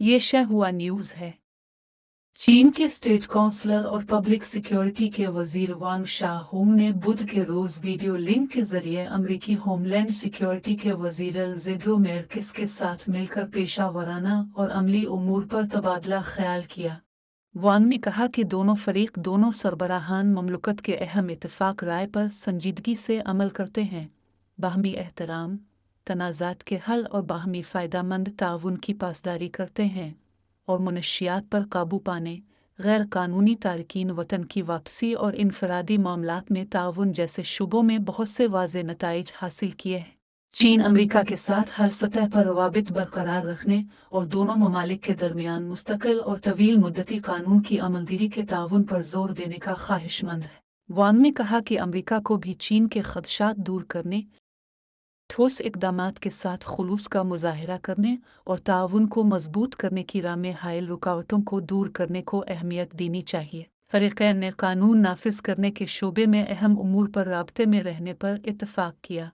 یہ شہوا نیوز ہے۔ چین کے اسٹیٹ کونسلر اور پبلک سیکیورٹی کے وزیر وانگ شاہونگ نے بدھ کے روز ویڈیو لنک کے ذریعے امریکی ہوم لینڈ سیکیورٹی کے وزیر الزیڈرو میرکس کے ساتھ مل کر پیشہ ورانہ اور عملی امور پر تبادلہ خیال کیا۔ وانگ نے کہا کہ دونوں فریق دونوں سربراہان مملکت کے اہم اتفاق رائے پر سنجیدگی سے عمل کرتے ہیں، باہمی احترام، تنازعات کے حل اور باہمی فائدہ مند تعاون کی پاسداری کرتے ہیں، اور منشیات پر قابو پانے، غیر قانونی تارکین وطن کی واپسی اور انفرادی معاملات میں تعاون جیسے شعبوں میں بہت سے واضح نتائج حاصل کیے ہیں۔ چین امریکہ کے ساتھ ہر سطح پر روابط برقرار رکھنے اور دونوں ممالک کے درمیان مستقل اور طویل مدتی قانون کی عملدری کے تعاون پر زور دینے کا خواہش مند ہے۔ وانگ نے کہا کہ امریکہ کو بھی چین کے خدشات دور کرنے، ٹھوس اقدامات کے ساتھ خلوص کا مظاہرہ کرنے اور تعاون کو مضبوط کرنے کی راہ میں حائل رکاوٹوں کو دور کرنے کو اہمیت دینی چاہیے۔ فریقین نے قانون نافذ کرنے کے شعبے میں اہم امور پر رابطے میں رہنے پر اتفاق کیا۔